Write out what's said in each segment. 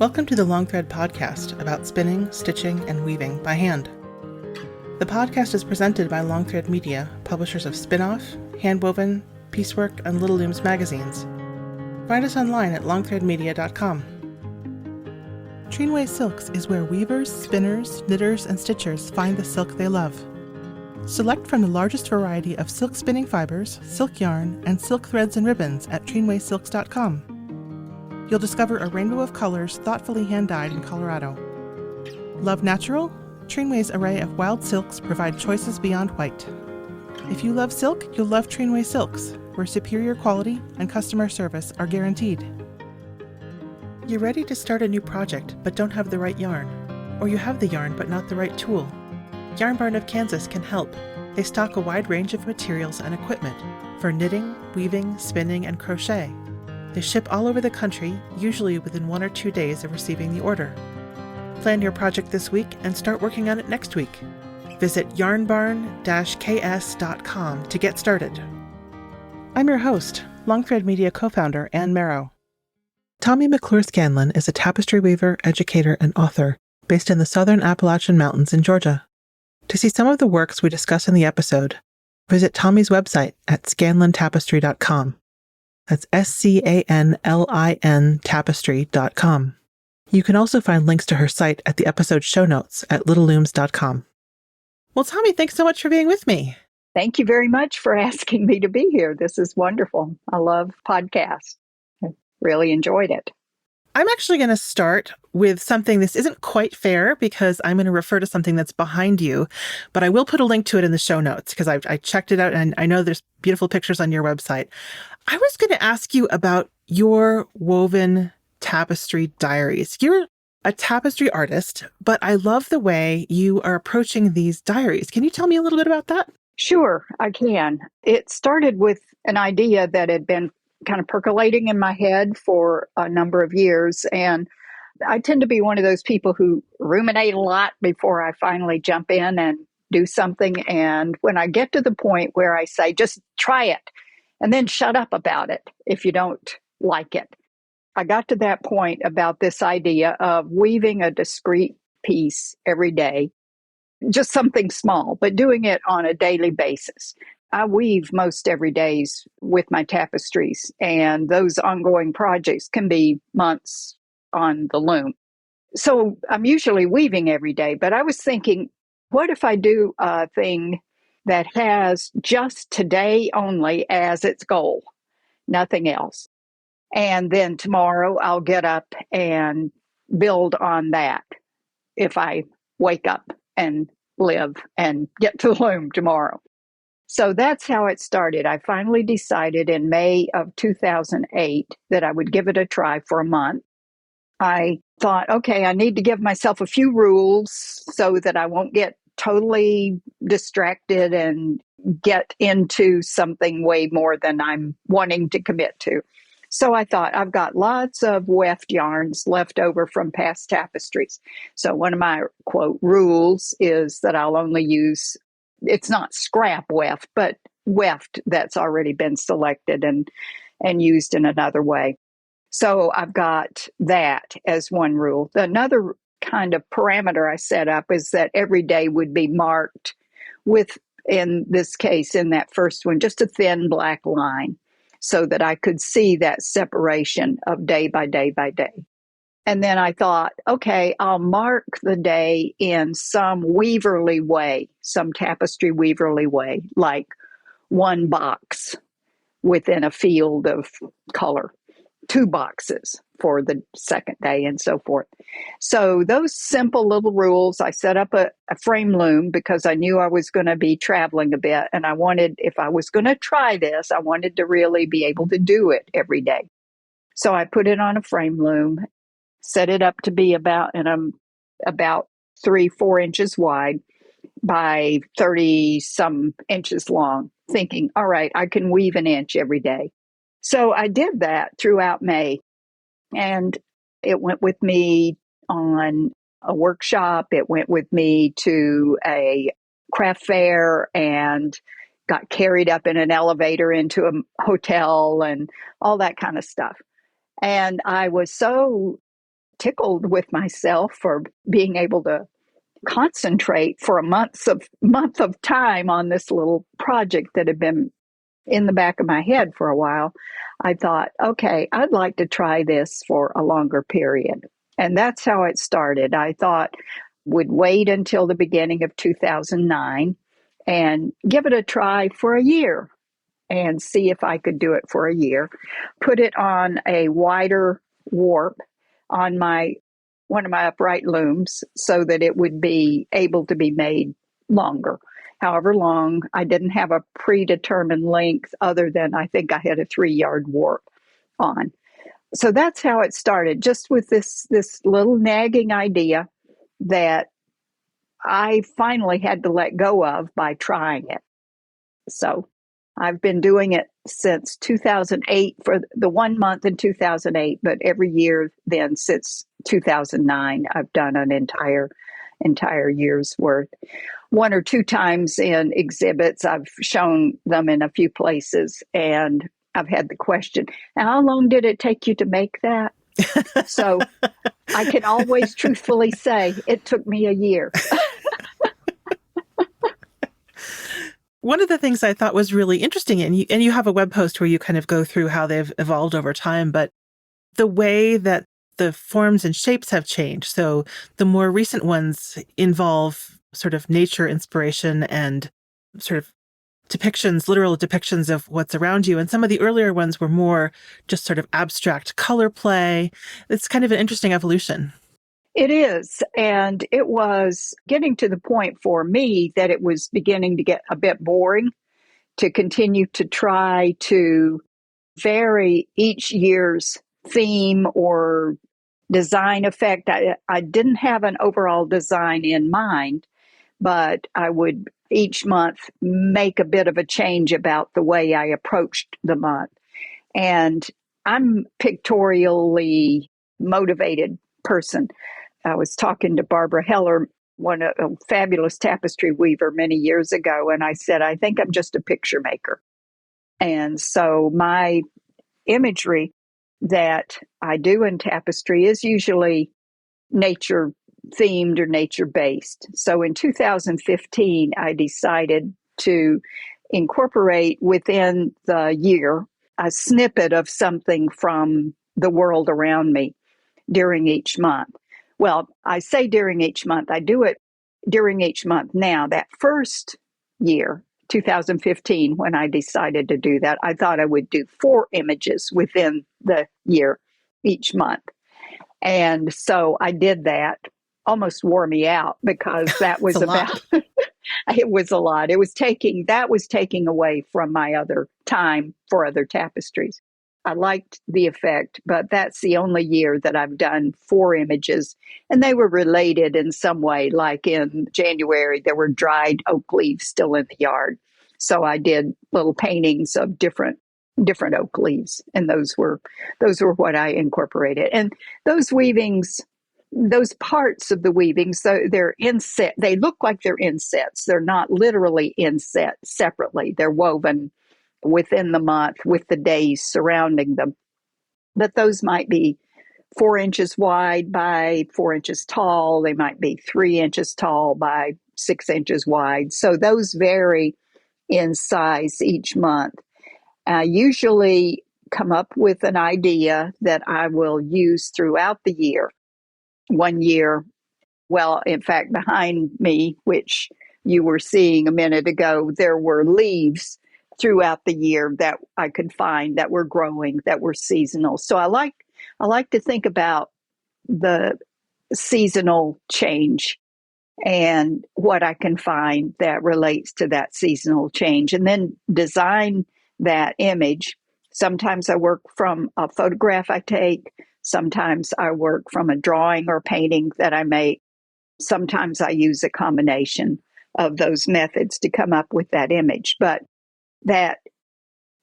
Welcome to the Long Thread podcast about spinning, stitching, and weaving by hand. The podcast is presented by Long Thread Media, publishers of Spin-Off, Handwoven, Piecework, and Little Looms magazines. Find us online at longthreadmedia.com. Trinway Silks is where weavers, spinners, knitters, and stitchers find the silk they love. Select from the largest variety of silk spinning fibers, silk yarn, and silk threads and ribbons at trinwaysilks.com. You'll discover a rainbow of colors thoughtfully hand-dyed in Colorado. Love natural? Trinway's array of wild silks provide choices beyond white. If you love silk, you'll love Trinway Silks, where superior quality and customer service are guaranteed. You're ready to start a new project but don't have the right yarn, or you have the yarn but not the right tool. Yarn Barn of Kansas can help. They stock a wide range of materials and equipment for knitting, weaving, spinning, and crochet. They ship all over the country, usually within 1 or 2 days of receiving the order. Plan your project this week and start working on it next week. Visit yarnbarn-ks.com to get started. I'm your host, Long Thread Media co-founder Ann Marrow. Tommye McClure Scanlin is a tapestry weaver, educator, and author based in the Southern Appalachian Mountains in Georgia. To see some of the works we discuss in the episode, visit Tommye's website at scanlintapestry.com. That's SCANLIN tapestry.com. You can also find links to her site at the episode show notes at littlelooms.com. Well, Tommye, thanks so much for being with me. Thank you very much for asking me to be here. This is wonderful. I love podcasts. I really enjoyed it. I'm actually going to start with something. This isn't quite fair because I'm going to refer to something that's behind you, but I will put a link to it in the show notes because I checked it out and I know there's beautiful pictures on your website. I was going to ask you about your woven tapestry diaries. You're a tapestry artist, but I love the way you are approaching these diaries. Can you tell me a little bit about that? Sure, I can. It started with an idea that had been kind of percolating in my head for a number of years. And I tend to be one of those people who ruminate a lot before I finally jump in and do something. And when I get to the point where I say, just try it and then shut up about it if you don't like it. I got to that point about this idea of weaving a discrete piece every day, just something small, but doing it on a daily basis. I weave most every days with my tapestries, and those ongoing projects can be months on the loom. So I'm usually weaving every day, but I was thinking, what if I do a thing that has just today only as its goal, nothing else? And then tomorrow I'll get up and build on that if I wake up and live and get to the loom tomorrow. So that's how it started. I finally decided in May of 2008 that I would give it a try for a month. I thought, okay, I need to give myself a few rules so that I won't get totally distracted and get into something way more than I'm wanting to commit to. So I thought, I've got lots of weft yarns left over from past tapestries. So one of my, quote, rules is that I'll only use, it's not scrap weft, but weft that's already been selected and used in another way. So I've got that as one rule. Another kind of parameter I set up is that every day would be marked with, in this case, in that first one, just a thin black line so that I could see that separation of day by day by day. And then I thought, okay, I'll mark the day in some weaverly way, some tapestry weaverly way, like one box within a field of color, 2 boxes for the second day, and so forth. So those simple little rules, I set up a frame loom because I knew I was going to be traveling a bit, and I wanted, if I was going to try this, I wanted to really be able to do it every day. So I put it on a frame loom, set it up to be about 3-4 inches wide by 30 some inches long, thinking, all right, I can weave an inch every day. So I did that throughout May, and it went with me on a workshop. It went with me to a craft fair and got carried up in an elevator into a hotel and all that kind of stuff. And I was so tickled with myself for being able to concentrate for a month of time on this little project that had been in the back of my head for a while. I thought, okay, I'd like to try this for a longer period. And that's how it started. I thought would wait until the beginning of 2009 and give it a try for a year and see if I could do it for a year. Put it on a wider warp on one of my upright looms so that it would be able to be made longer. However long, I didn't have a predetermined length other than I think I had a 3-yard warp on. So that's how it started, just with this little nagging idea that I finally had to let go of by trying it. So I've been doing it since 2008 for the 1 month in 2008, but every year then since 2009, I've done an entire year's worth. 1 or 2 times in exhibits, I've shown them in a few places, and I've had the question, how long did it take you to make that? So I can always truthfully say it took me a year. One of the things I thought was really interesting, and you have a web post where you kind of go through how they've evolved over time, but the way that the forms and shapes have changed. So the more recent ones involve sort of nature inspiration and sort of depictions, literal depictions of what's around you. And some of the earlier ones were more just sort of abstract color play. It's kind of an interesting evolution. It is. And it was getting to the point for me that it was beginning to get a bit boring to continue to try to vary each year's theme or design effect. I didn't have an overall design in mind, but I would each month make a bit of a change about the way I approached the month. And I'm pictorially motivated person. I was talking to Barbara Heller, a fabulous tapestry weaver many years ago, and I said, I think I'm just a picture maker. And so my imagery that I do in tapestry is usually nature themed or nature based. So in 2015, I decided to incorporate within the year a snippet of something from the world around me during each month. Well, I say during each month, I do it during each month now. That first year, 2015, when I decided to do that, I thought I would do 4 images within the year each month. And so I did that. Almost wore me out because that was about, it was a lot. That was taking away from my other time for other tapestries. I liked the effect, but that's the only year that I've done 4 images, and they were related in some way. Like in January, there were dried oak leaves still in the yard. So I did little paintings of different oak leaves, and those were what I incorporated. And those weavings, those parts of the weaving, so they're inset. They look like they're insets. They're not literally inset separately. They're woven within the month with the days surrounding them. But those might be 4 inches wide by 4 inches tall. They might be 3 inches tall by 6 inches wide. So those vary in size each month. I usually come up with an idea that I will use throughout the year. One year, well, in fact, behind me, which you were seeing a minute ago, there were leaves throughout the year that I could find that were growing, that were seasonal. So I like to think about the seasonal change and what I can find that relates to that seasonal change, and then design that image. Sometimes I work from a photograph I take. Sometimes I work from a drawing or painting that I make. Sometimes I use a combination of those methods to come up with that image. But that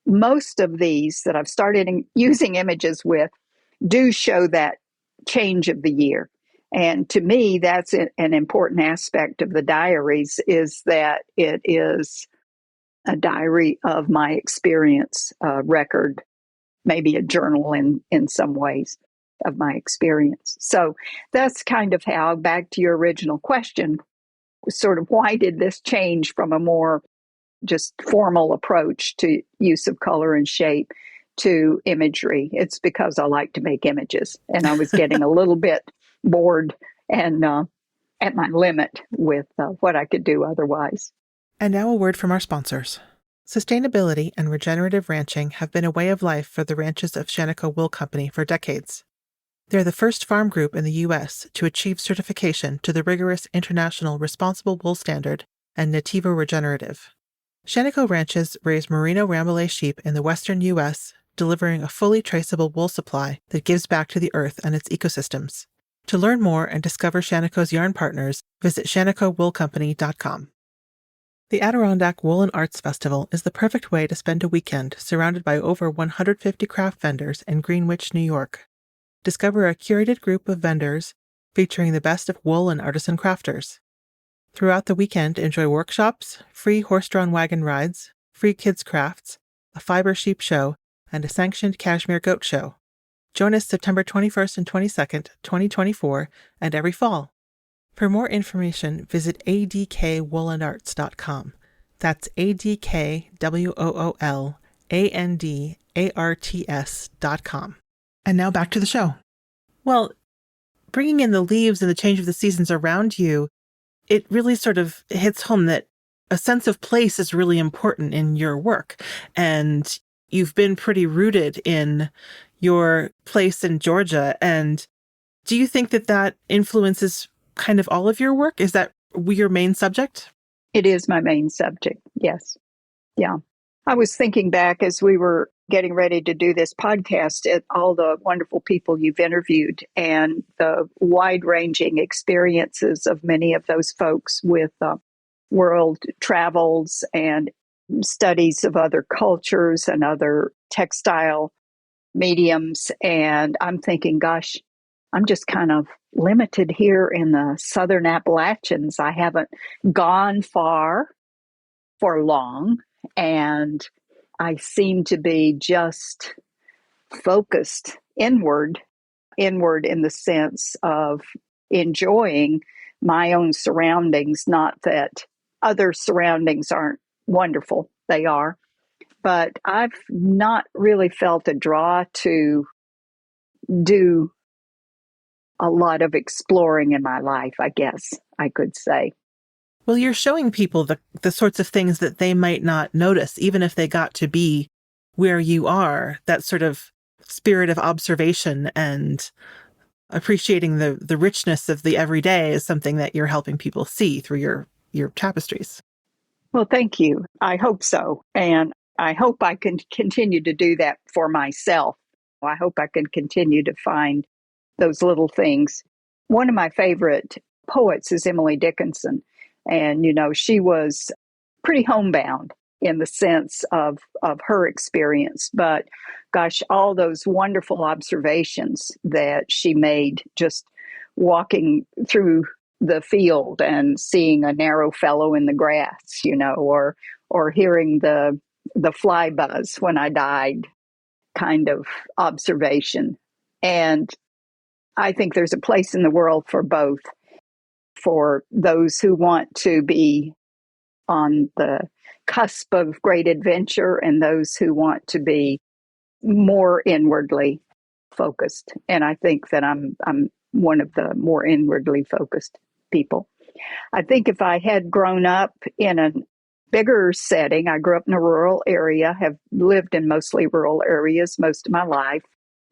most of these that I've started using images with do show that change of the year. And to me, that's an important aspect of the diaries, is that it is a diary of my experience, record, maybe a journal in some ways. of my experience. So that's kind of how, back to your original question, sort of why did this change from a more just formal approach to use of color and shape to imagery? It's because I like to make images, and I was getting a little bit bored and at my limit with what I could do otherwise. And now a word from our sponsors. Sustainability and regenerative ranching have been a way of life for the ranches of Shaniko Wool Company for decades. They're the first farm group in the U.S. to achieve certification to the rigorous International Responsible Wool Standard and Nativo Regenerative. Shaniko ranches raise merino rambouillet sheep in the western U.S., delivering a fully traceable wool supply that gives back to the earth and its ecosystems. To learn more and discover Shaniko's yarn partners, visit ShanikoWoolCompany.com. The Adirondack Wool and Arts Festival is the perfect way to spend a weekend surrounded by over 150 craft vendors in Greenwich, New York. Discover a curated group of vendors featuring the best of wool and artisan crafters. Throughout the weekend, enjoy workshops, free horse-drawn wagon rides, free kids' crafts, a fiber sheep show, and a sanctioned cashmere goat show. Join us September 21st and 22nd, 2024, and every fall. For more information, visit adkwoolandarts.com. That's adkwoolandarts.com. And now back to the show. Well, bringing in the leaves and the change of the seasons around you, it really sort of hits home that a sense of place is really important in your work. And you've been pretty rooted in your place in Georgia. And do you think that that influences kind of all of your work? Is that your main subject? It is my main subject, yes. Yeah. I was thinking back as we were getting ready to do this podcast at all the wonderful people you've interviewed and the wide-ranging experiences of many of those folks with world travels and studies of other cultures and other textile mediums. And I'm thinking, gosh, I'm just kind of limited here in the Southern Appalachians. I haven't gone far for long, and I seem to be just focused inward in the sense of enjoying my own surroundings. Not that other surroundings aren't wonderful, they are, but I've not really felt a draw to do a lot of exploring in my life, I guess I could say. Well, you're showing people the sorts of things that they might not notice, even if they got to be where you are. That sort of spirit of observation and appreciating the richness of the everyday is something that you're helping people see through your tapestries. Well, thank you. I hope so. And I hope I can continue to do that for myself. I hope I can continue to find those little things. One of my favorite poets is Emily Dickinson. And, she was pretty homebound in the sense of her experience. But gosh, all those wonderful observations that she made just walking through the field and seeing a narrow fellow in the grass, or hearing the fly buzz when I died kind of observation. And I think there's a place in the world for both, for those who want to be on the cusp of great adventure and those who want to be more inwardly focused. And I think that I'm one of the more inwardly focused people. I think if I had grown up in a bigger setting, I grew up in a rural area, have lived in mostly rural areas most of my life,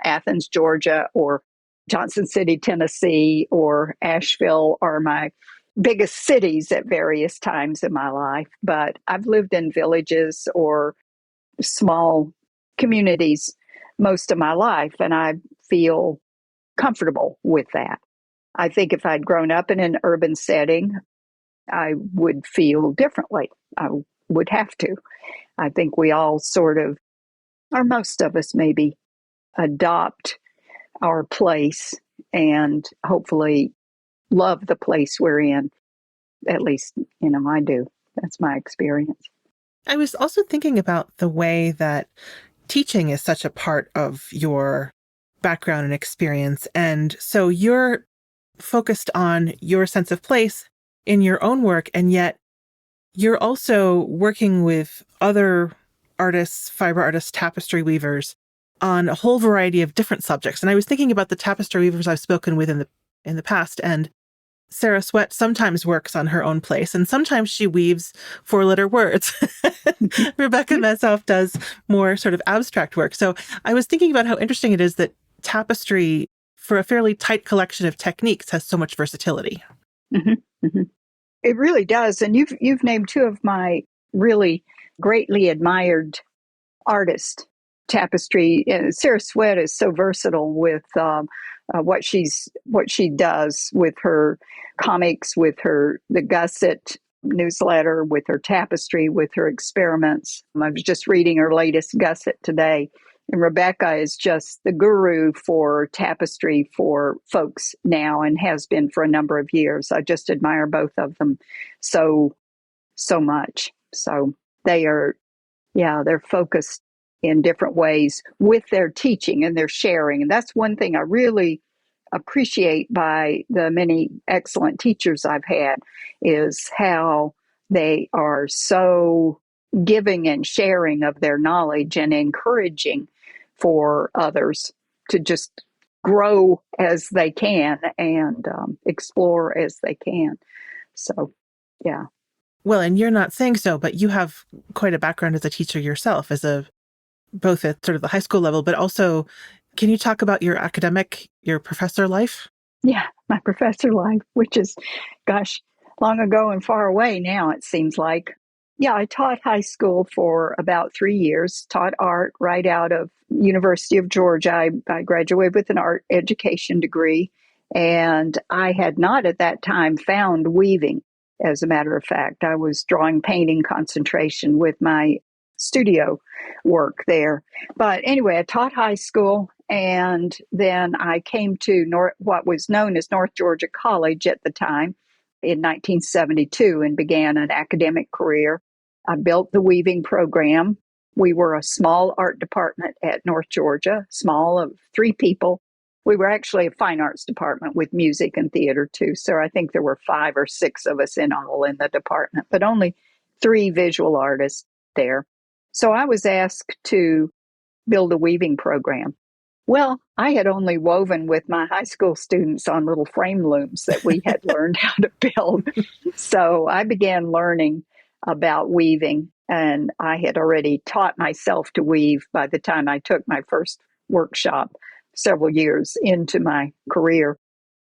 Athens, Georgia, or Johnson City, Tennessee, or Asheville are my biggest cities at various times in my life. But I've lived in villages or small communities most of my life, and I feel comfortable with that. I think if I'd grown up in an urban setting, I would feel differently. I would have to. I think we all sort of, or most of us maybe, adopt our place and hopefully love the place we're in. At least, I do. That's my experience. I was also thinking about the way that teaching is such a part of your background and experience. And so you're focused on your sense of place in your own work, and yet you're also working with other artists, fiber artists, tapestry weavers on a whole variety of different subjects. And I was thinking about the tapestry weavers I've spoken with in the past, and Sarah Sweat sometimes works on her own place, and sometimes she weaves four-letter words. Rebecca Messoff does more sort of abstract work. So I was thinking about how interesting it is that tapestry, for a fairly tight collection of techniques, has so much versatility. Mm-hmm. Mm-hmm. It really does. And you've named two of my really greatly admired artists. Tapestry. Sarah Sweat is so versatile with what she does with her comics, with the Gusset newsletter, with her tapestry, with her experiments. I was just reading her latest Gusset today. And Rebecca is just the guru for tapestry for folks now and has been for a number of years. I just admire both of them so much. So they're focused in different ways with their teaching and their sharing. And that's one thing I really appreciate by the many excellent teachers I've had, is how they are so giving and sharing of their knowledge and encouraging for others to just grow as they can and explore as they can. So, yeah. Well, and you're not saying so, but you have quite a background as a teacher yourself, both at sort of the high school level, but also, can you talk about your professor life? Yeah, my professor life, which is, gosh, long ago and far away now, it seems like. Yeah, I taught high school for about 3 years, taught art right out of University of Georgia. I graduated with an art education degree, and I had not at that time found weaving. As a matter of fact, I was drawing, painting concentration with my studio work there. But anyway, I taught high school, and then I came to what was known as North Georgia College at the time in 1972 and began an academic career. I built the weaving program. We were a small art department at North Georgia, small of 3 people. We were actually a fine arts department with music and theater too. So I think there were 5 or 6 of us in all in the department, but only 3 visual artists there. So I was asked to build a weaving program. Well, I had only woven with my high school students on little frame looms that we had learned how to build. So I began learning about weaving, and I had already taught myself to weave by the time I took my first workshop several years into my career.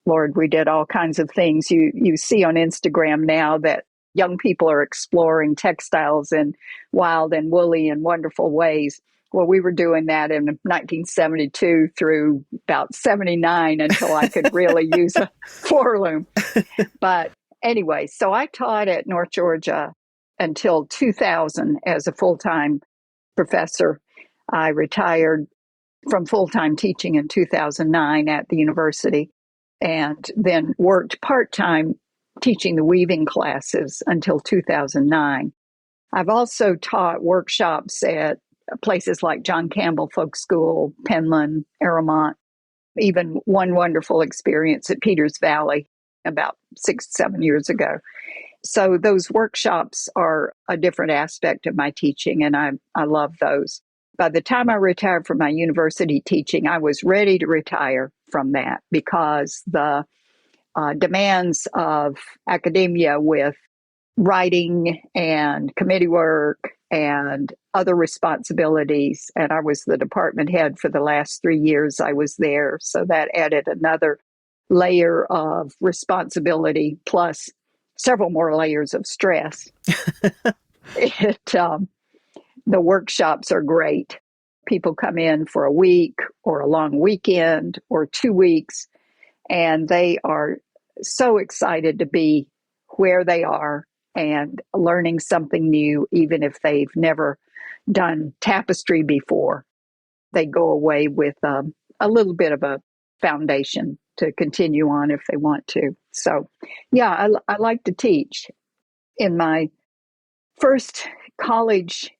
Lord, we did all kinds of things. You see on Instagram now that young people are exploring textiles in wild and woolly and wonderful ways. Well, we were doing that in 1972 through about 79 until I could really use a floor loom. But anyway, so I taught at North Georgia until 2000 as a full-time professor. I retired from full-time teaching in 2009 at the university, and then worked part-time teaching the weaving classes until 2009. I've also taught workshops at places like John Campbell Folk School, Penland, Aramont, even one wonderful experience at Peters Valley about 6-7 years ago. So those workshops are a different aspect of my teaching, and I love those. By the time I retired from my university teaching, I was ready to retire from that because the demands of academia with writing and committee work and other responsibilities. And I was the department head for the last 3 years I was there. So that added another layer of responsibility plus several more layers of stress. The workshops are great. People come in for a week or a long weekend or 2 weeks, and they are so excited to be where they are and learning something new, even if they've never done tapestry before. They go away with a little bit of a foundation to continue on if they want to. So, yeah, I like to teach. In my first college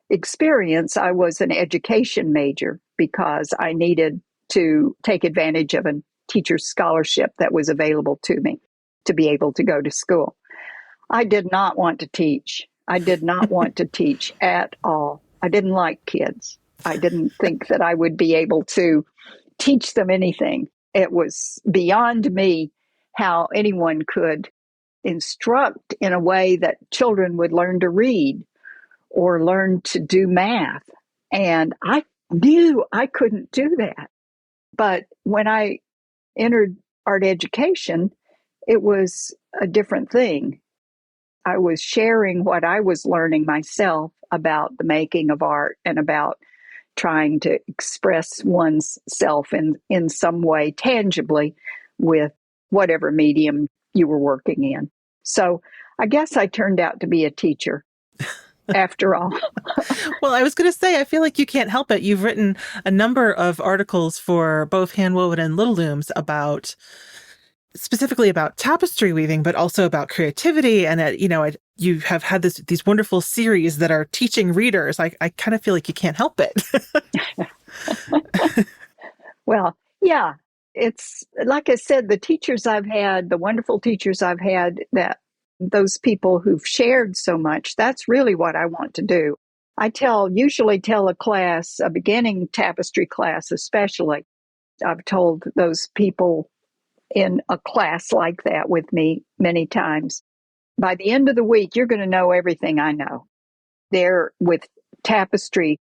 experience, I was an education major because I needed to take advantage of a teacher's scholarship that was available to me to be able to go to school. I did not want to teach. I did not want to teach at all. I didn't like kids. I didn't think that I would be able to teach them anything. It was beyond me how anyone could instruct in a way that children would learn to read or learn to do math. And I knew I couldn't do that. But when I entered art education, it was a different thing. I was sharing what I was learning myself about the making of art and about trying to express one's self in some way tangibly with whatever medium you were working in. So I guess I turned out to be a teacher after all. Well, I was going to say, I feel like you can't help it. You've written a number of articles for both Handwoven and Little Looms specifically about tapestry weaving, but also about creativity. And, you have had these wonderful series that are teaching readers. I kind of feel like you can't help it. Well, yeah, it's like I said, the wonderful teachers I've had, that those people who've shared so much, that's really what I want to do. I usually tell a class, a beginning tapestry class especially, I've told those people in a class like that with me many times, by the end of the week, you're going to know everything I know. There with tapestry,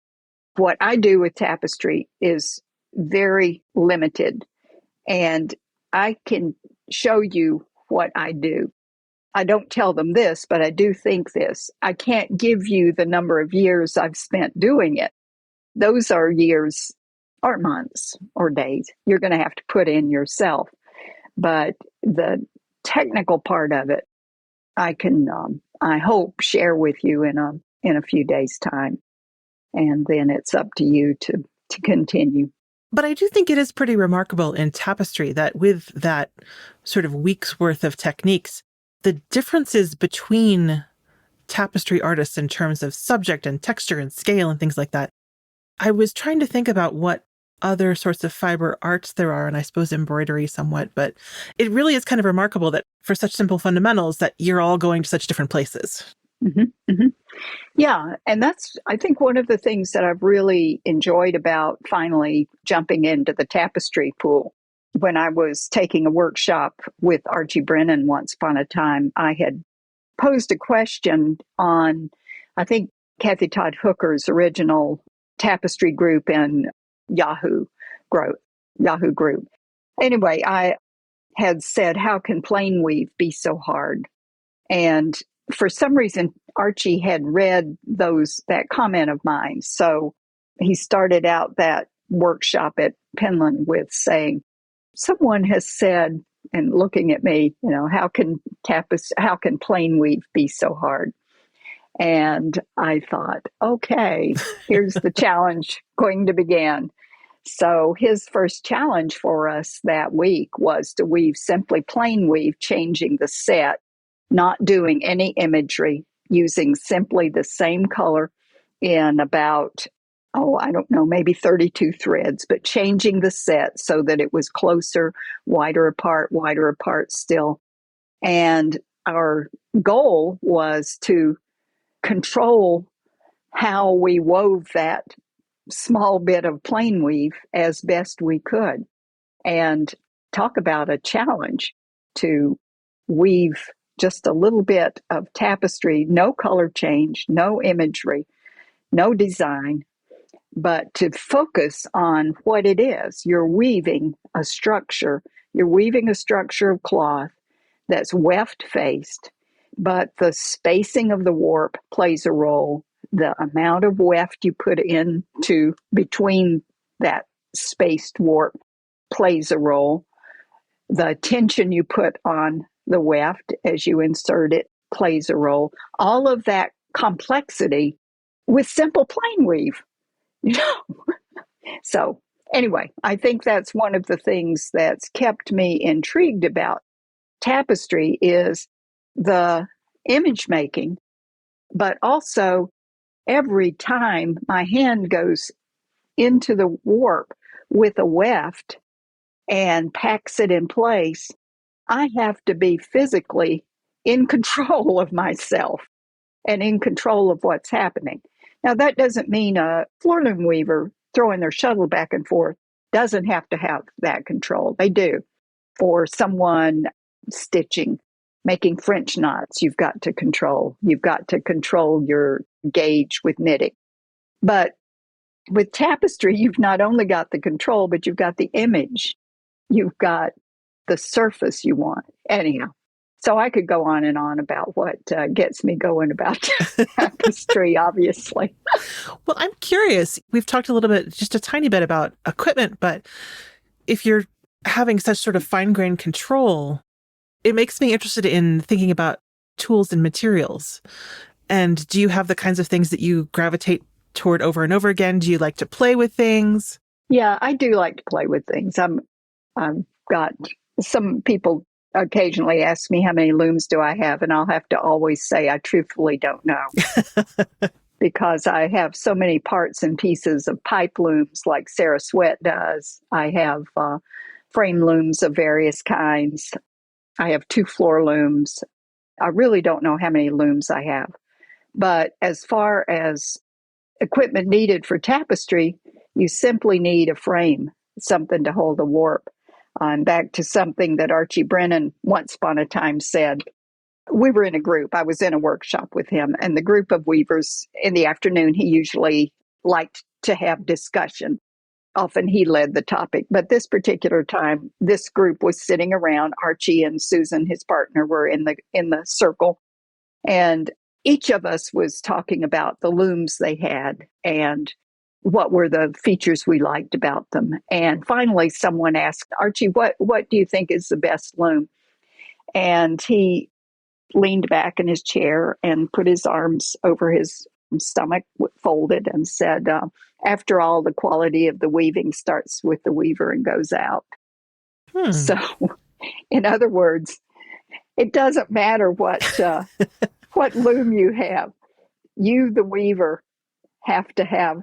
what I do with tapestry is very limited, and I can show you what I do. I don't tell them this, but I do think this. I can't give you the number of years I've spent doing it. Those are years or months or days you're going to have to put in yourself. But the technical part of it, I can, I hope, share with you in a few days' time. And then it's up to you to continue. But I do think it is pretty remarkable in tapestry that with that sort of week's worth of techniques, the differences between tapestry artists in terms of subject and texture and scale and things like that. I was trying to think about what other sorts of fiber arts there are, and I suppose embroidery somewhat, but it really is kind of remarkable that for such simple fundamentals that you're all going to such different places. Mm-hmm, mm-hmm. Yeah, and that's, I think, one of the things that I've really enjoyed about finally jumping into the tapestry pool. When I was taking a workshop with Archie Brennan once upon a time, I had posed a question on, I think, Kathy Todd Hooker's original tapestry group in Yahoo group. Anyway, I had said, how can plain weave be so hard? And for some reason, Archie had read that comment of mine. So he started out that workshop at Penland with saying, someone has said, and looking at me, how can plain weave be so hard? And I thought, okay, here's the challenge going to begin. So his first challenge for us that week was to weave simply plain weave, changing the set, not doing any imagery, using simply the same color in about, I don't know, maybe 32 threads, but changing the set so that it was closer, wider apart still. And our goal was to control how we wove that small bit of plain weave as best we could. And talk about a challenge to weave just a little bit of tapestry, no color change, no imagery, no design, but to focus on what it is. You're weaving a structure of cloth that's weft faced, but the spacing of the warp plays a role. The amount of weft you put into between that spaced warp plays a role. The tension you put on the weft as you insert it plays a role. All of that complexity with simple plain weave. So anyway, I think that's one of the things that's kept me intrigued about tapestry is the image making, but also every time my hand goes into the warp with a weft and packs it in place, I have to be physically in control of myself and in control of what's happening. Now, that doesn't mean a floor loom weaver throwing their shuttle back and forth doesn't have to have that control. They do. For someone stitching, making French knots, you've got to control. You've got to control your gauge with knitting. But with tapestry, you've not only got the control, but you've got the image. You've got the surface you want. Anyhow, so I could go on and on about what gets me going about tapestry, obviously. Well, I'm curious. We've talked a little bit, just a tiny bit about equipment, but if you're having such sort of fine-grained control, it makes me interested in thinking about tools and materials. And do you have the kinds of things that you gravitate toward over and over again? Do you like to play with things? Yeah, I do like to play with things. I've got some people occasionally ask me how many looms do I have, and I'll have to always say I truthfully don't know. Because I have so many parts and pieces of pipe looms like Sarah Sweat does. I have frame looms of various kinds. I have 2 floor looms. I really don't know how many looms I have. But as far as equipment needed for tapestry, you simply need a frame, something to hold a warp. I'm back to something that Archie Brennan once upon a time said. We were in a group. I was in a workshop with him, and the group of weavers in the afternoon, he usually liked to have discussion. Often he led the topic, but this particular time, this group was sitting around. Archie and Susan, his partner, were in the circle, and each of us was talking about the looms they had and what were the features we liked about them. And finally, someone asked, Archie, what do you think is the best loom? And he leaned back in his chair and put his arms over his stomach folded and said, after all, the quality of the weaving starts with the weaver and goes out. So, in other words, it doesn't matter what loom you have. You, the weaver, have to have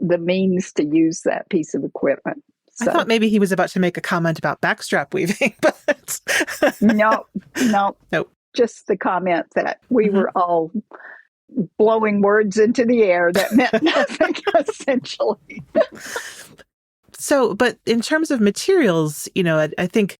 the means to use that piece of equipment. So, I thought maybe he was about to make a comment about backstrap weaving, but no. Nope. Just the comment that we were all blowing words into the air that meant nothing, essentially. So, but in terms of materials, I think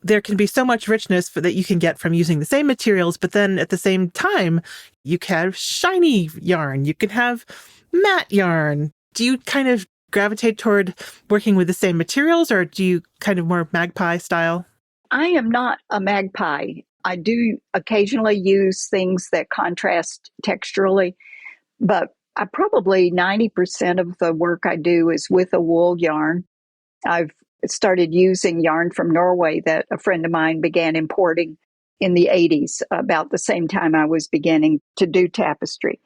there can be so much richness that you can get from using the same materials, but then at the same time, you can have shiny yarn, you can have matte yarn. Do you kind of gravitate toward working with the same materials, or do you kind of more magpie style? I am not a magpie. I do occasionally use things that contrast texturally, but I probably 90% of the work I do is with a wool yarn. I've started using yarn from Norway that a friend of mine began importing in the 80s, about the same time I was beginning to do tapestry.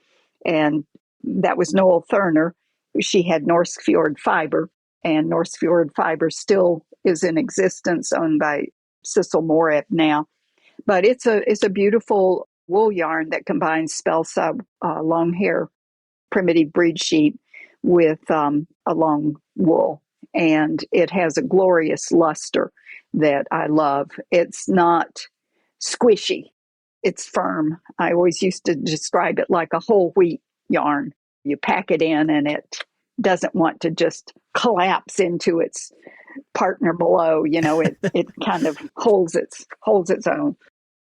And that was Noel Thurner. She had Norskfjord Fiber, and Norskfjord Fiber still is in existence, owned by Sissel Moreb now. But it's a beautiful wool yarn that combines spell sub, long hair, primitive breed sheep with a long wool. And it has a glorious luster that I love. It's not squishy. It's firm. I always used to describe it like a whole wheat yarn. You pack it in and it doesn't want to just collapse into its partner below. It kind of holds its own.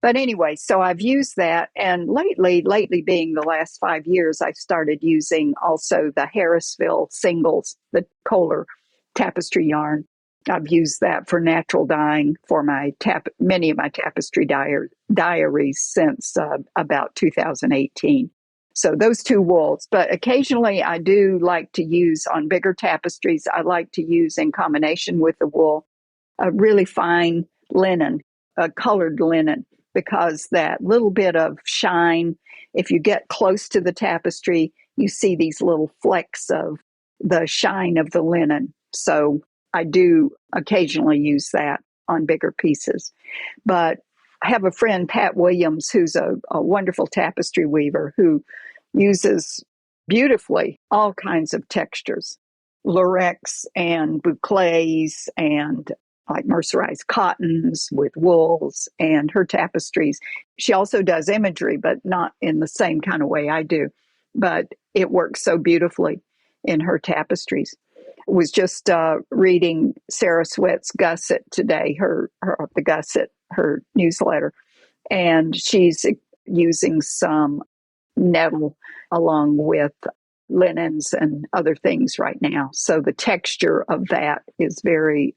But anyway, so I've used that. And lately being the last 5 years, I've started using also the Harrisville singles, the Kohler tapestry yarn. I've used that for natural dyeing for many of my tapestry diaries since about 2018. So those 2 wools. But occasionally I do like to use on bigger tapestries, I like to use in combination with the wool, a really fine linen, a colored linen, because that little bit of shine, if you get close to the tapestry, you see these little flecks of the shine of the linen. So I do occasionally use that on bigger pieces. But I have a friend, Pat Williams, who's a wonderful tapestry weaver who uses beautifully all kinds of textures. lurex and boucles and like mercerized cottons with wools and her tapestries. She also does imagery, but not in the same kind of way I do. But it works so beautifully in her tapestries. Was just reading Sarah Sweat's Gusset today, the Gusset, her newsletter, and she's using some nettle along with linens and other things right now. So the texture of that is very,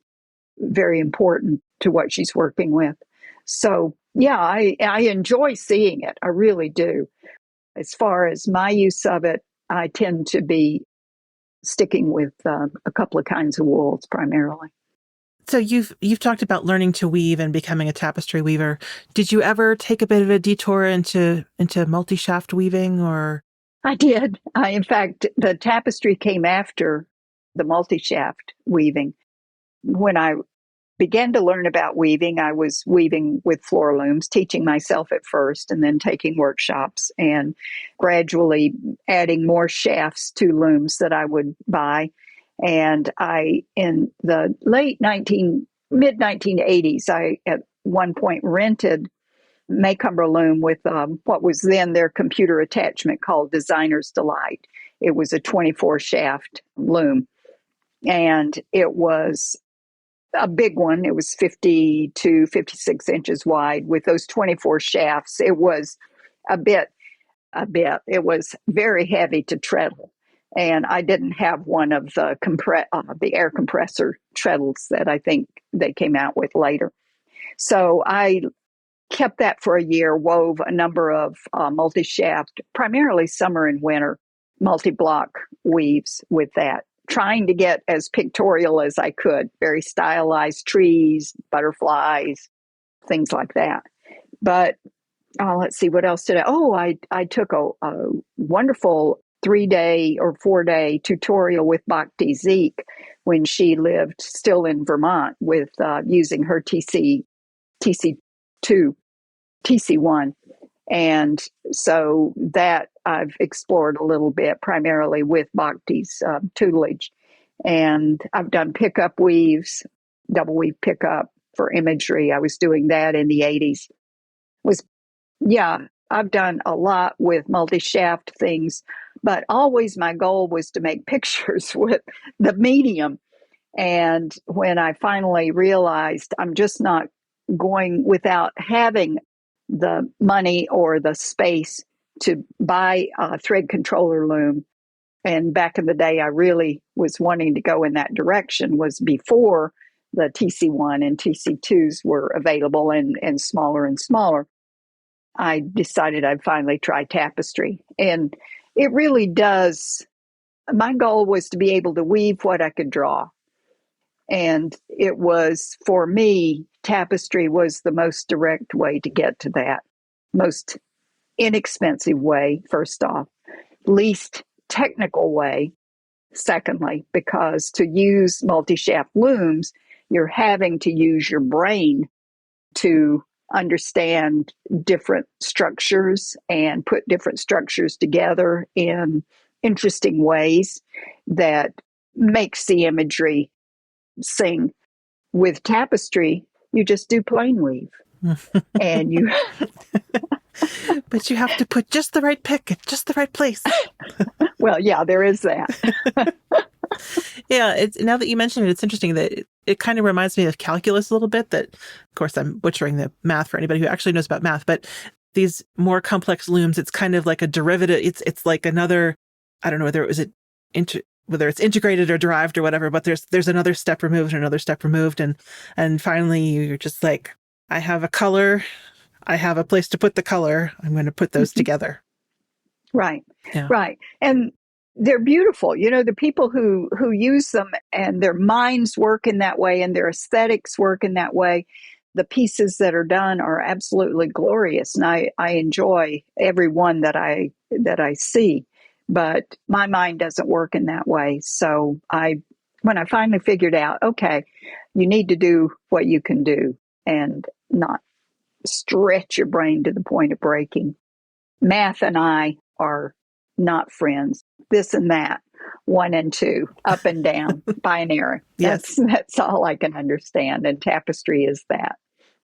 very important to what she's working with. So yeah, I enjoy seeing it. I really do. As far as my use of it, I tend to be sticking with a couple of kinds of wools primarily. So you've talked about learning to weave and becoming a tapestry weaver. Did you ever take a bit of a detour into multi-shaft weaving, or? I did. In fact, the tapestry came after the multi-shaft weaving. When I began to learn about weaving, I was weaving with floor looms, teaching myself at first and then taking workshops and gradually adding more shafts to looms that I would buy. And in the mid 1980s, I at one point rented Maycumber loom with what was then their computer attachment called Designer's Delight. It was a 24 shaft loom, and it was a big one. It was 52, 56 inches wide with those 24 shafts. It was it was very heavy to treadle. And I didn't have one of the air compressor treadles that I think they came out with later. So I kept that for a year, wove a number of multi-shaft, primarily summer and winter, multi-block weaves with that, trying to get as pictorial as I could, very stylized trees, butterflies, things like that. But let's see, what else did I took a wonderful 3-day or 4-day tutorial with Bhakti Zeke when she lived still in Vermont with using her TC2, TC1. And so that I've explored a little bit, primarily with Bhakti's tutelage. And I've done pickup weaves, double weave pickup for imagery. I was doing that in the 80s. I've done a lot with multi-shaft things, but always my goal was to make pictures with the medium. And when I finally realized I'm just not going without having the money or the space to buy a thread controller loom. And back in the day, I really was wanting to go in that direction, was before the TC1 and TC2s were available and smaller and smaller. I decided I'd finally try tapestry. And it really does. My goal was to be able to weave what I could draw. And it was, for me, tapestry was the most direct way to get to that. Most inexpensive way, first off. Least technical way, secondly, because to use multi-shaft looms, you're having to use your brain to understand different structures and put different structures together in interesting ways that makes the imagery sing. With tapestry, you just do plain weave. And you But you have to put just the right pick at just the right place. Well, yeah, there is that. Yeah, it's, now that you mention it, it's interesting that it kind of reminds me of calculus a little bit. That, of course, I'm butchering the math for anybody who actually knows about math, but these more complex looms, it's kind of like a derivative. It's like another, I don't know whether whether it's integrated or derived or whatever, but there's another step removed and another step removed, and finally you're just like, I have a color, I have a place to put the color, I'm going to put those together. Right. Yeah. Right. And they're beautiful. You know, the people who use them and their minds work in that way and their aesthetics work in that way, the pieces that are done are absolutely glorious. And I enjoy every one that I see. But my mind doesn't work in that way. So when I finally figured out, okay, you need to do what you can do and not stretch your brain to the point of breaking. Math and I are not friends. This and that 1 and 2, up and down, binary. Yes. That's all I can understand. And tapestry is that.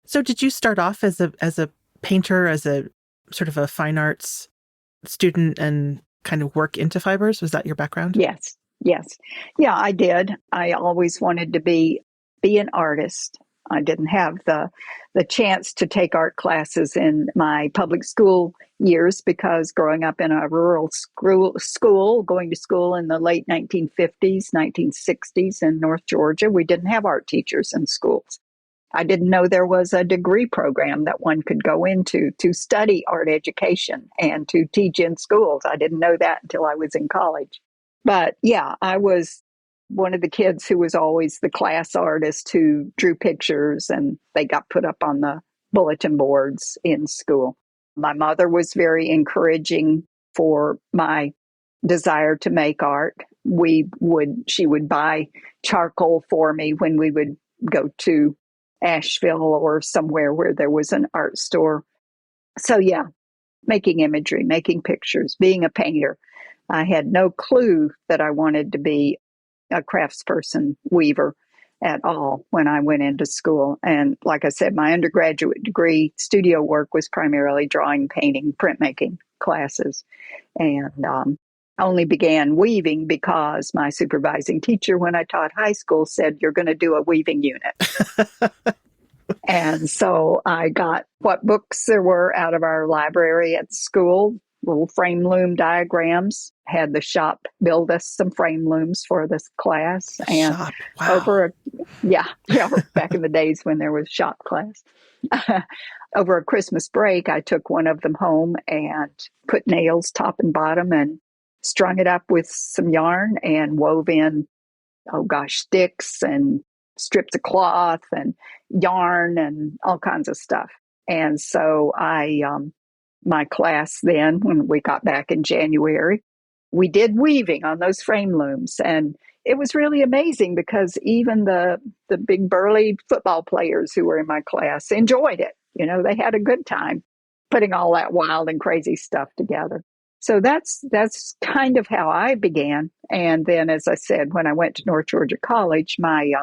So did you start off as a painter, as a sort of a fine arts student and kind of work into fibers? Was that your background? Yes. Yes. Yeah, I did. I always wanted to be an artist. I didn't have the chance to take art classes in my public school years because growing up in a rural school, going to school in the late 1950s, 1960s in North Georgia, we didn't have art teachers in schools. I didn't know there was a degree program that one could go into to study art education and to teach in schools. I didn't know that until I was in college. But yeah, I was one of the kids who was always the class artist who drew pictures and they got put up on the bulletin boards in school. My mother was very encouraging for my desire to make art. She would buy charcoal for me when we would go to Asheville or somewhere where there was an art store. So yeah, making imagery, making pictures, being a painter. I had no clue that I wanted to be a craftsperson weaver at all when I went into school. And like I said, my undergraduate degree, studio work, was primarily drawing, painting, printmaking classes. And only began weaving because my supervising teacher, when I taught high school, said, "You're going to do a weaving unit." And so I got what books there were out of our library at school, little frame loom diagrams, had the shop build us some frame looms for this class. And Shop. Wow. back in the days when there was shop class. Over a Christmas break, I took one of them home and put nails top and bottom and strung it up with some yarn and wove in, sticks and strips of cloth and yarn and all kinds of stuff. And so my class then, when we got back in January, we did weaving on those frame looms. And it was really amazing because even the big burly football players who were in my class enjoyed it. They had a good time putting all that wild and crazy stuff together. So that's kind of how I began. And then, as I said, when I went to North Georgia College, my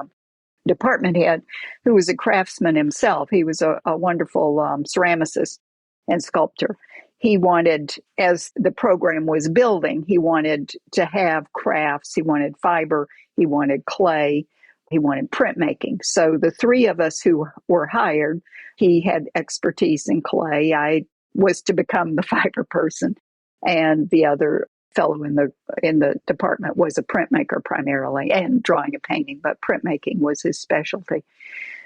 department head, who was a craftsman himself, he was a wonderful ceramicist and sculptor. He wanted, as the program was building, he wanted to have crafts. He wanted fiber. He wanted clay. He wanted printmaking. So the three of us who were hired, he had expertise in clay. I was to become the fiber person. And the other fellow in the department was a printmaker primarily, and drawing and painting, but printmaking was his specialty.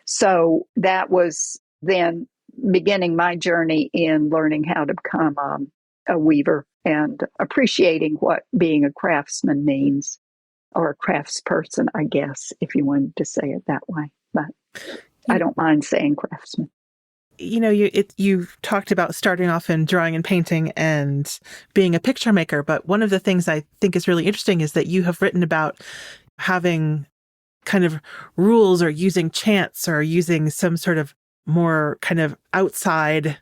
So that was then beginning my journey in learning how to become a weaver and appreciating what being a craftsman means, or a craftsperson, I guess, if you wanted to say it that way. But I don't mind saying craftsman. You talked about starting off in drawing and painting and being a picture maker, but one of the things I think is really interesting is that you have written about having kind of rules or using chance or using some sort of more kind of outside,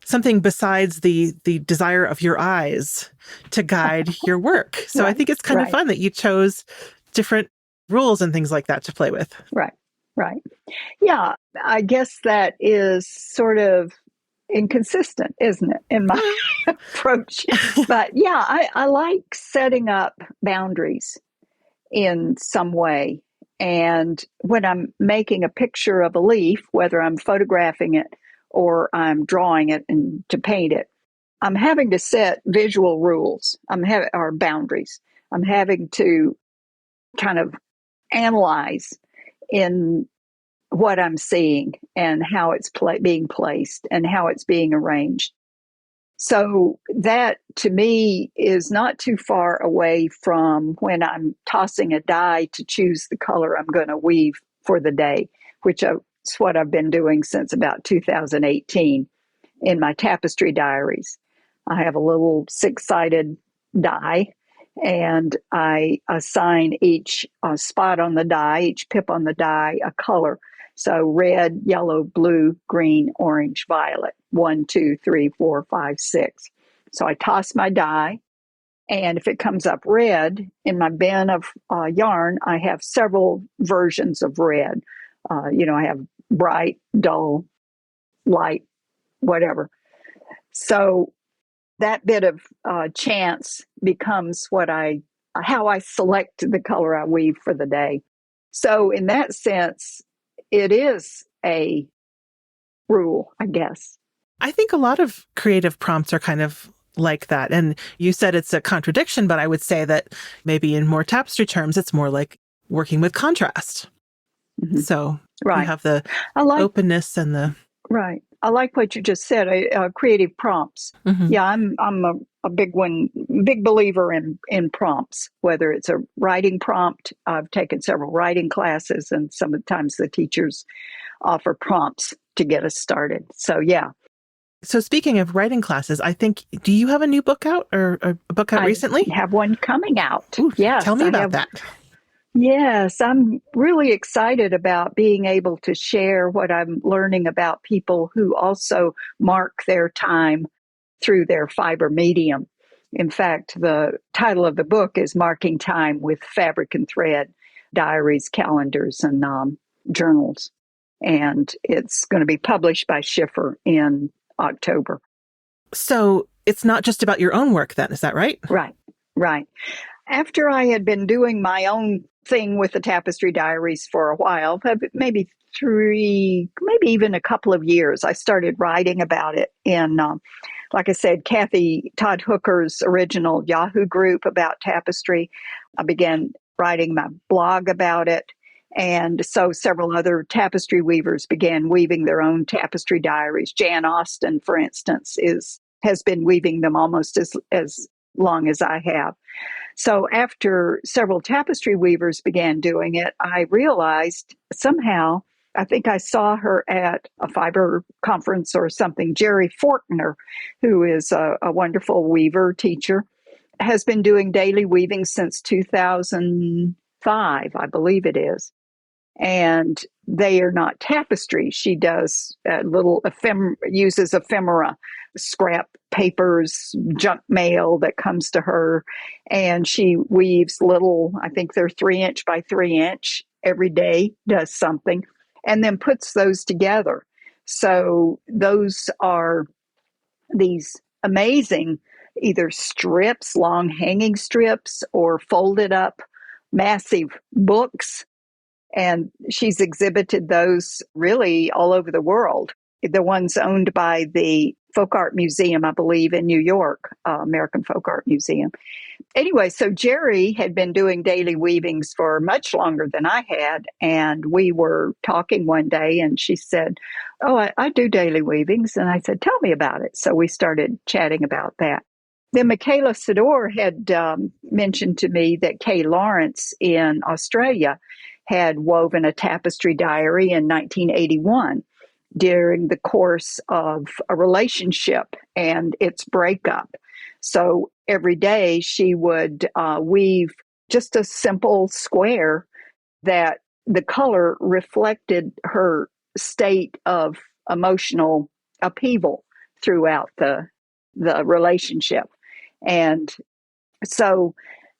something besides the desire of your eyes to guide your work. So right. I think it's kind of fun that you chose different rules and things like that to play with. Right. Yeah, I guess that is sort of inconsistent, isn't it, in my approach? But yeah, I like setting up boundaries in some way. And when I'm making a picture of a leaf, whether I'm photographing it or I'm drawing it and to paint it, I'm having to set visual rules. Or boundaries. I'm having to kind of analyze in what I'm seeing and how it's being placed and how it's being arranged. So that, to me, is not too far away from when I'm tossing a die to choose the color I'm going to weave for the day, which is what I've been doing since about 2018 in my Tapestry diaries. I have a little 6-sided die, and I assign each spot on the die, each pip on the die, a color. So red, yellow, blue, green, orange, violet. 1, 2, 3, 4, 5, 6. So I toss my die. And if it comes up red in my bin of yarn, I have several versions of red. I have bright, dull, light, whatever. So that bit of chance becomes how I select the color I weave for the day. So in that sense, it is a rule, I guess. I think a lot of creative prompts are kind of like that. And you said it's a contradiction, but I would say that maybe in more tapestry terms, it's more like working with contrast. Mm-hmm. So you have the openness and the... Right. I like what you just said, creative prompts. Mm-hmm. Yeah, I'm a big believer in prompts, whether it's a writing prompt. I've taken several writing classes, and sometimes the teachers offer prompts to get us started. So, yeah. So speaking of writing classes, I think, do you have a new book out or a book out recently? I have one coming out. Ooh, yes. Tell me about that. Yes, I'm really excited about being able to share what I'm learning about people who also mark their time through their fiber medium. In fact, the title of the book is Marking Time with Fabric and Thread, Diaries, Calendars, and Journals. And it's going to be published by Schiffer in October. So it's not just about your own work then, is that right? Right. After I had been doing my own thing with the Tapestry Diaries for a while, maybe even a couple of years, I started writing about it in, like I said, Kathy Todd Hooker's original Yahoo group about tapestry. I began writing my blog about it. And so several other tapestry weavers began weaving their own tapestry diaries. Jan Austen, for instance, has been weaving them almost as long as I have. So after several tapestry weavers began doing it, I realized somehow, I think I saw her at a fiber conference or something, Jerry Fortner, who is a wonderful weaver teacher, has been doing daily weaving since 2005, I believe it is. And they are not tapestry. She does uses ephemera, scrap papers, junk mail that comes to her. And she weaves little, I think they're 3-inch by 3-inch every day, does something, and then puts those together. So those are these amazing either strips, long hanging strips, or folded up massive books. And she's exhibited those really all over the world. The ones owned by the Folk Art Museum, I believe, in New York, American Folk Art Museum. Anyway, so Jerry had been doing daily weavings for much longer than I had. And we were talking one day and she said, "Oh, I do daily weavings." And I said, "Tell me about it." So we started chatting about that. Then Michaela Sador had mentioned to me that Kay Lawrence in Australia had woven a tapestry diary in 1981 during the course of a relationship and its breakup. So every day she would weave just a simple square that the color reflected her state of emotional upheaval throughout the relationship. And so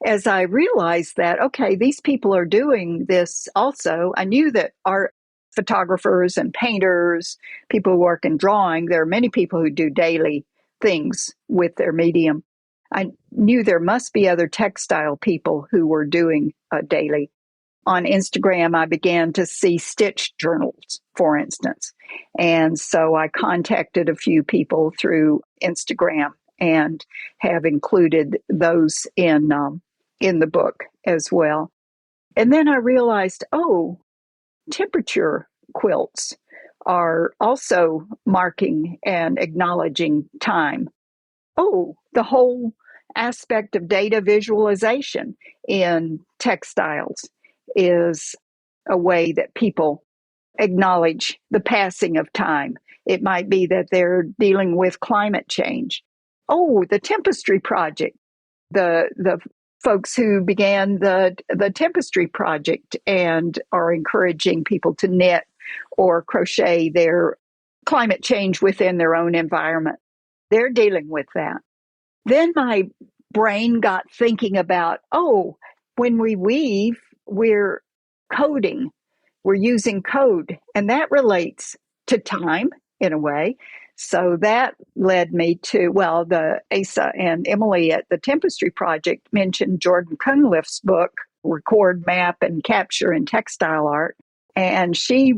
as I realized that, okay, these people are doing this also, I knew that art photographers and painters, people who work in drawing, there are many people who do daily things with their medium. I knew there must be other textile people who were doing daily. On Instagram, I began to see stitch journals, for instance. And so I contacted a few people through Instagram and have included those in the book as well. And then I realized, temperature quilts are also marking and acknowledging time. The whole aspect of data visualization in textiles is a way that people acknowledge the passing of time. It might be that they're dealing with climate change. The Tapestry project, the folks who began the Tapestry project and are encouraging people to knit or crochet their climate change within their own environment. They're dealing with that. Then my brain got thinking about, oh, when we weave, we're coding, we're using code, and that relates to time in a way. So that led me to, well, the Asa and Emily at the Tapestry Project mentioned Jordan Cunliffe's book, Record, Map, and Capture in Textile Art. And she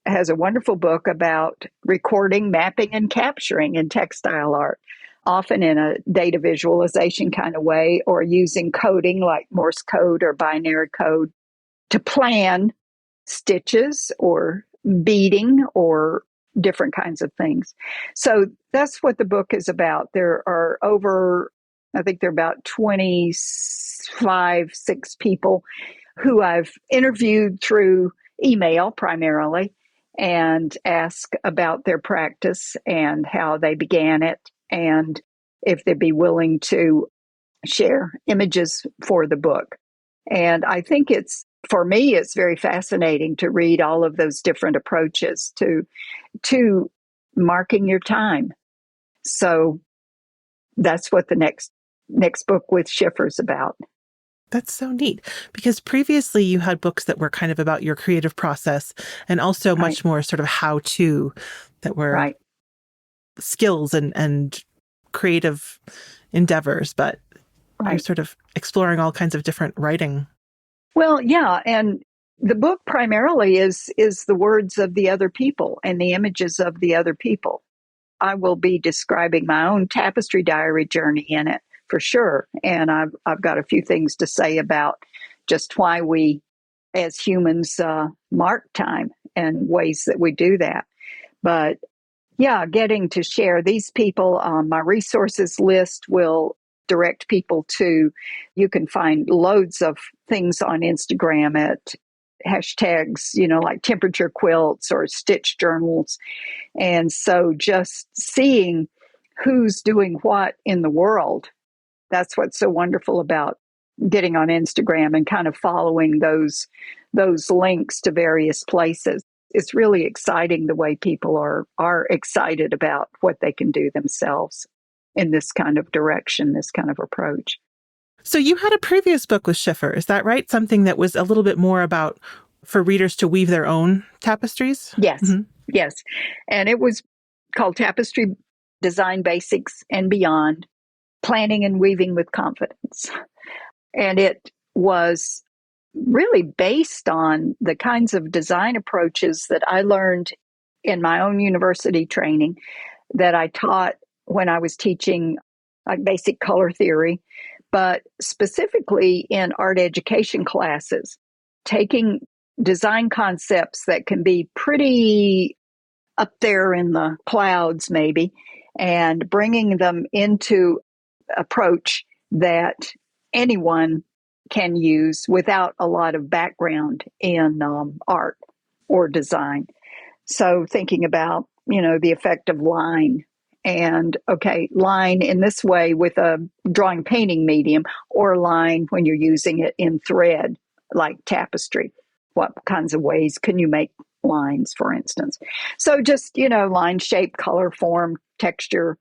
has a wonderful book about recording, mapping, and capturing in textile art, often in a data visualization kind of way, or using coding like Morse code or binary code to plan stitches or beading or different kinds of things. So that's what the book is about. There are I think there are about 25, 6 people who I've interviewed through email primarily and ask about their practice and how they began it, and if they'd be willing to share images for the book. And I think for me, it's very fascinating to read all of those different approaches to marking your time. So that's what the next book with Schiffer's about. That's so neat, because previously you had books that were kind of about your creative process and also much more sort of how-to, that were skills and creative endeavors, but you're sort of exploring all kinds of different writing. Well, yeah, and the book primarily is the words of the other people and the images of the other people. I will be describing my own tapestry diary journey in it for sure, and I've got a few things to say about just why we, as humans, mark time and ways that we do that. But yeah, getting to share these people, my resources list will direct people to, you can find loads of things on Instagram at hashtags, like temperature quilts or stitch journals. And so just seeing who's doing what in the world, that's what's so wonderful about getting on Instagram and kind of following those links to various places. It's really exciting the way people are excited about what they can do themselves in this kind of direction, this kind of approach. So you had a previous book with Schiffer, is that right? Something that was a little bit more about for readers to weave their own tapestries? Yes, yes. And it was called Tapestry Design Basics and Beyond, Planning and Weaving with Confidence. And it was really based on the kinds of design approaches that I learned in my own university training, that I taught when I was teaching like basic color theory, but specifically in art education classes, taking design concepts that can be pretty up there in the clouds maybe, and bringing them into approach that anyone can use without a lot of background in art or design. So thinking about, the effect of line, and line in this way with a drawing painting medium, or line when you're using it in thread like tapestry. What kinds of ways can you make lines, for instance? So just, line, shape, color, form, texture,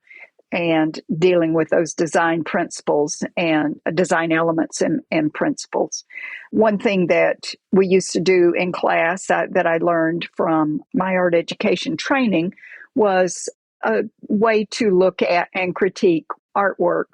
and dealing with those design principles and design elements and principles. One thing that we used to do in class that I learned from my art education training was a way to look at and critique artwork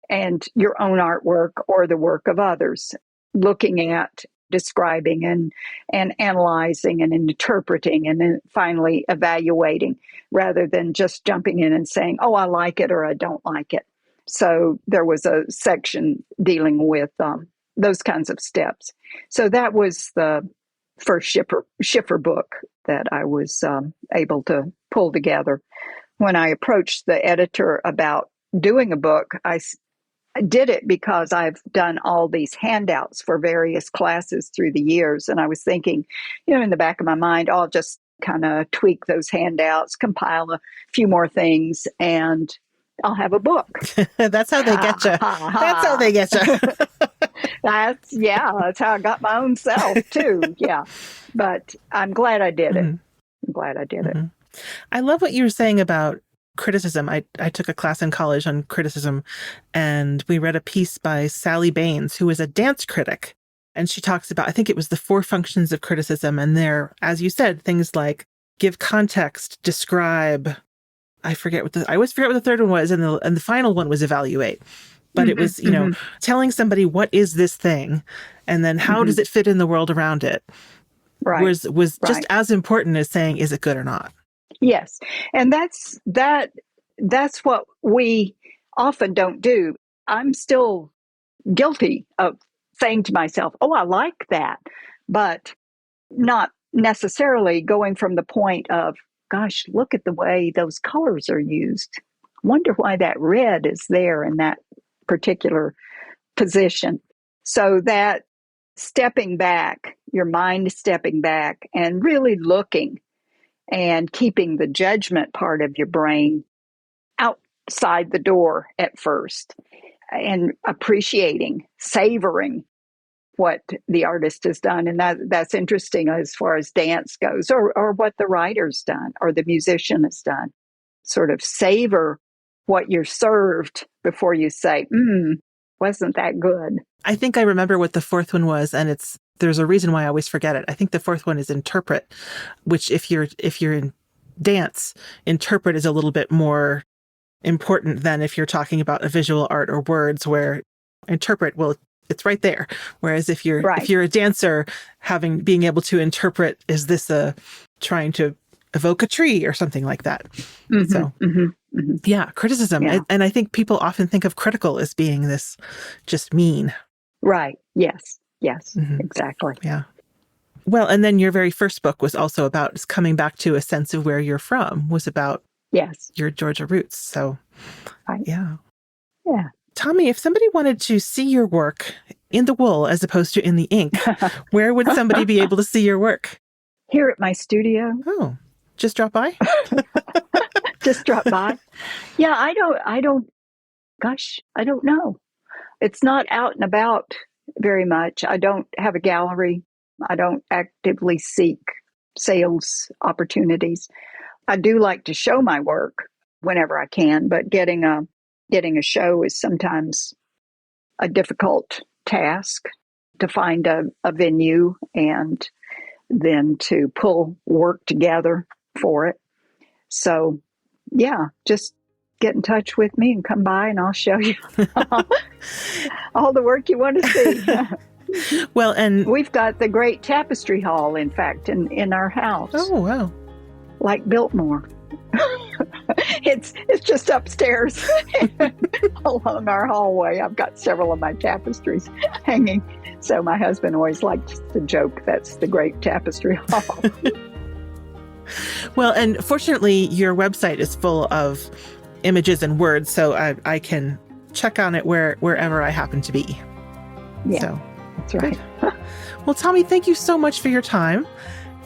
and your own artwork or the work of others, looking at, describing and analyzing and interpreting, and then finally evaluating, rather than just jumping in and saying, oh, I like it or I don't like it. So there was a section dealing with those kinds of steps. So that was the first Schiffer book that I was able to pull together. When I approached the editor about doing a book, I did it because I've done all these handouts for various classes through the years. And I was thinking, in the back of my mind, I'll just kind of tweak those handouts, compile a few more things, and I'll have a book. That's how they get you. That's how they get you. That's how I got my own self too. Yeah. But I'm glad I did it. I'm glad I did it. I love what you were saying about criticism. I took a class in college on criticism, and we read a piece by Sally Baines, who is a dance critic. And she talks about, I think it was the 4 functions of criticism. And they're, as you said, things like give context, describe. I always forget what the third one was. And the final one was evaluate. But it was, telling somebody, what is this thing? And then how does it fit in the world around it? Right. Was just as important as saying, is it good or not? Yes. And that's what we often don't do. I'm still guilty of saying to myself, oh, I like that, but not necessarily going from the point of, gosh, look at the way those colors are used. Wonder why that red is there in that particular position. So that stepping back, your mind stepping back and really looking and keeping the judgment part of your brain outside the door at first and appreciating, savoring what the artist has done. And that's interesting as far as dance goes, or what the writer's done or the musician has done. Sort of savor what you're served before you say, wasn't that good? I think I remember what the 4th one was, and there's a reason why I always forget it. I think the 4th one is interpret, which if you're in dance, interpret is a little bit more important than if you're talking about a visual art or words, where interpret, well, it's right there. Whereas if you're a dancer, being able to interpret, is this trying to evoke a tree or something like that? Yeah, criticism. Yeah. And I think people often think of critical as being this just mean. Right. Yes. Exactly. Yeah. Well, and then your very first book was also about coming back to a sense of where you're from, was about your Georgia roots. So, yeah. Tommye, if somebody wanted to see your work in the wool as opposed to in the ink, where would somebody be able to see your work? Here at my studio. Oh, just drop by? Just drop by. Yeah, I don't know. It's not out and about very much. I don't have a gallery. I don't actively seek sales opportunities. I do like to show my work whenever I can, but getting a show is sometimes a difficult task, to find a venue and then to pull work together for it. So, yeah, just get in touch with me and come by and I'll show you all the work you want to see. Well, and we've got the great Tapestry hall, in fact, in our house. Oh, wow. Like Biltmore. It's just upstairs along our hallway. I've got several of my tapestries hanging. So my husband always likes to joke that's the great Tapestry hall. Well, and fortunately, your website is full of images and words, so I can check on it wherever I happen to be. Yeah, so, that's right. Well, Tommye, thank you so much for your time.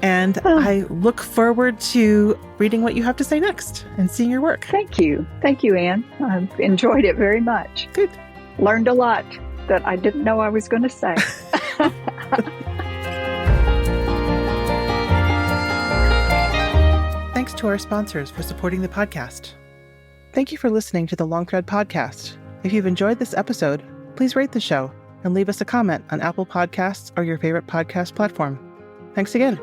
And I look forward to reading what you have to say next and seeing your work. Thank you. Thank you, Anne. I've enjoyed it very much. Good. Learned a lot that I didn't know I was going to say. Thanks to our sponsors for supporting the podcast. Thank you for listening to the Long Thread Podcast. If you've enjoyed this episode, please rate the show and leave us a comment on Apple Podcasts or your favorite podcast platform. Thanks again.